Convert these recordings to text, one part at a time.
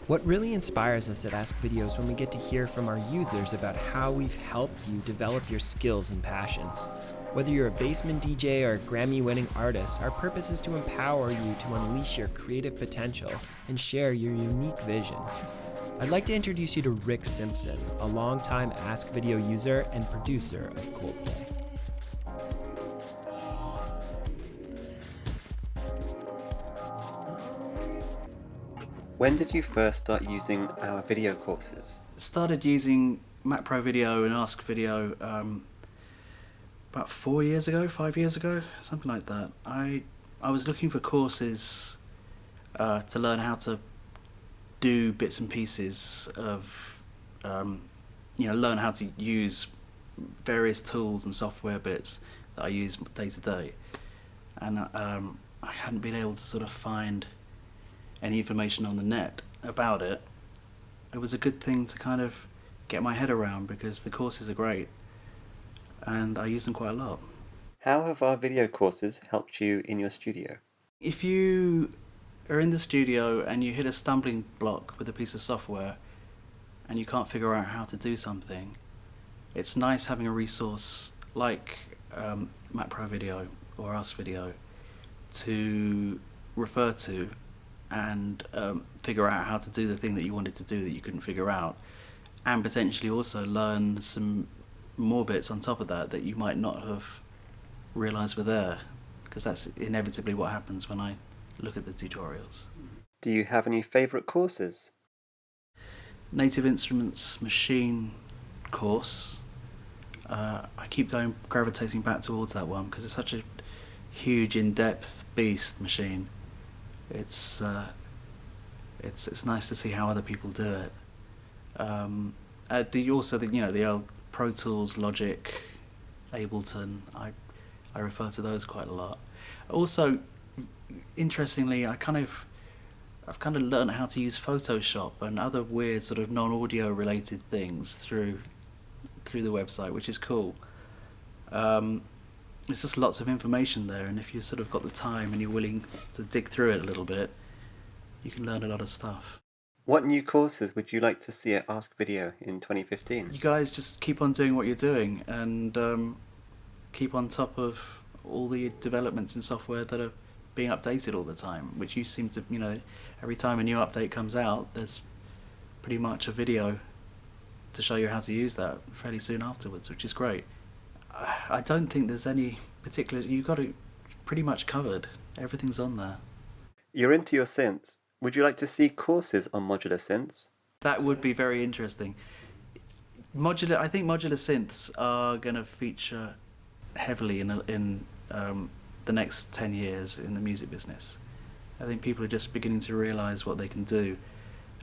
What really inspires us at AskVideo is when we get to hear from our users about how we've helped you develop your skills and passions. Whether you're a basement DJ or a Grammy-winning artist, our purpose is to empower you to unleash your creative potential and share your unique vision. I'd like to introduce you to Rik Simpson, a longtime AskVideo user and producer of Coldplay. When did you first start using our video courses? Started using Macro Video and AskVideo about 4 years ago, 5 years ago, something like that. I was looking for courses to learn how to do bits and pieces of, learn how to use various tools and software bits that I use day to day. And I hadn't been able to sort of find any information on the net about it. It was a good thing to kind of get my head around because the courses are great and I use them quite a lot. How have our video courses helped you in your studio? If you are in the studio and you hit a stumbling block with a piece of software and you can't figure out how to do something, it's nice having a resource like Macro Video or AskVideo to refer to and figure out how to do the thing that you wanted to do that you couldn't figure out, and potentially also learn some more bits on top of that you might not have realised were there, because that's inevitably what happens when I look at the tutorials. Do you have any favourite courses? Native Instruments machine course. I keep gravitating back towards that one because it's such a huge, in-depth beast machine. It's nice to see how other people do it. The old Pro Tools, Logic, Ableton. I refer to those quite a lot. Also, interestingly, I've kind of learned how to use Photoshop and other weird sort of non-audio related things through the website, which is cool. There's just lots of information there, and if you've sort of got the time and you're willing to dig through it a little bit, you can learn a lot of stuff. What new courses would you like to see at AskVideo in 2015? You guys just keep on doing what you're doing and keep on top of all the developments in software that are being updated all the time, which you seem to, every time a new update comes out, there's pretty much a video to show you how to use that fairly soon afterwards, which is great. I don't think there's any particular, you've got it pretty much covered. Everything's on there. You're into your synths. Would you like to see courses on modular synths? That would be very interesting. I think modular synths are going to feature heavily in the next 10 years in the music business. I think people are just beginning to realise what they can do.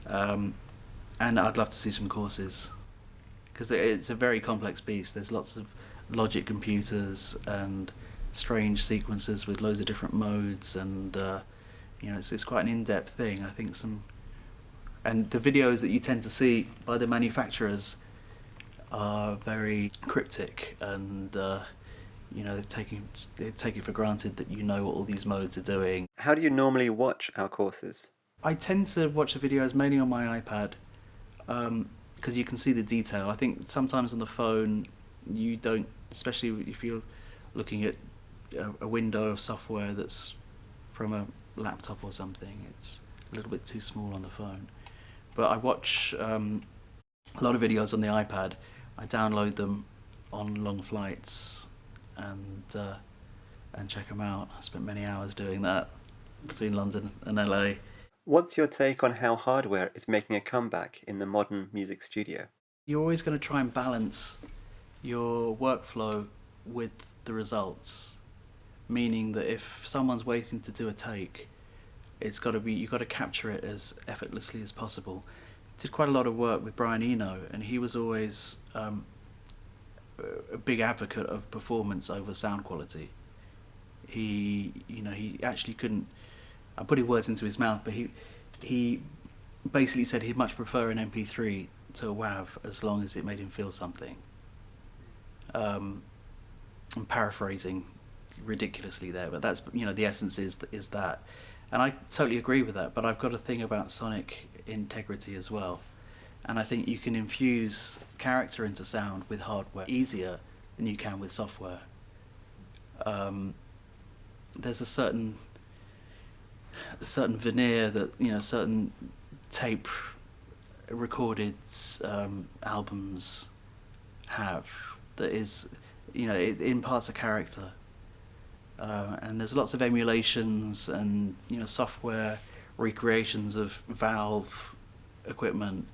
And I'd love to see some courses, because it's a very complex beast. There's lots of logic computers and strange sequences with loads of different modes, and it's quite an in-depth thing. I think and the videos that you tend to see by the manufacturers are very cryptic, and they take it for granted that you know what all these modes are doing. How do you normally watch our courses? I tend to watch the videos mainly on my iPad because you can see the detail. I think sometimes on the phone you don't, especially if you're looking at a window of software that's from a laptop or something, it's a little bit too small on the phone. But I watch a lot of videos on the iPad. I download them on long flights and check them out. I spent many hours doing that between London and LA. What's your take on how hardware is making a comeback in the modern music studio? You're always going to try and balance your workflow with the results, meaning that if someone's waiting to do a take, you've got to capture it as effortlessly as possible. I did quite a lot of work with Brian Eno, and he was always a big advocate of performance over sound quality. He actually couldn't, I'm putting words into his mouth, but he basically said he'd much prefer an MP3 to a WAV as long as it made him feel something. I'm paraphrasing ridiculously there, but that's, the essence is that. And I totally agree with that, but I've got a thing about sonic integrity as well. And I think you can infuse character into sound with hardware easier than you can with software. There's a certain veneer that, you know, certain tape recorded albums have, that is, you know, it imparts a character. And there's lots of emulations and, you know, software recreations of Valve equipment,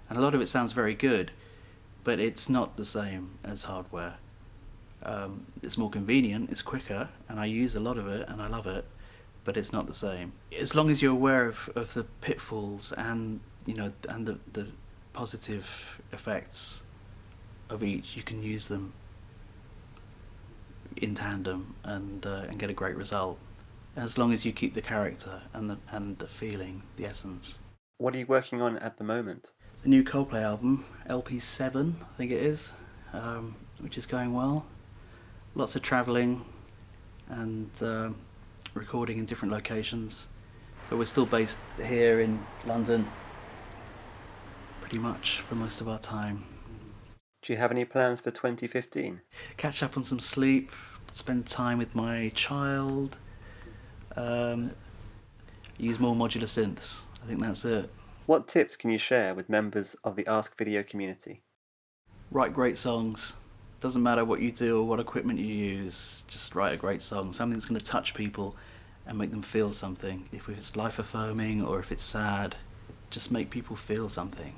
and a lot of it sounds very good, but it's not the same as hardware. It's more convenient, it's quicker, and I use a lot of it and I love it, but it's not the same. As long as you're aware of the pitfalls and, you know, and the positive effects of each, you can use them in tandem and get a great result, as long as you keep the character and the feeling, the essence. What are you working on at the moment? The new Coldplay album, LP7, I think it is, which is going well. Lots of travelling and recording in different locations, but we're still based here in London pretty much for most of our time. Do you have any plans for 2015? Catch up on some sleep, spend time with my child, use more modular synths. I think that's it. What tips can you share with members of the AskVideo community? Write great songs. Doesn't matter what you do or what equipment you use, just write a great song, something that's going to touch people and make them feel something. If it's life affirming or if it's sad, just make people feel something.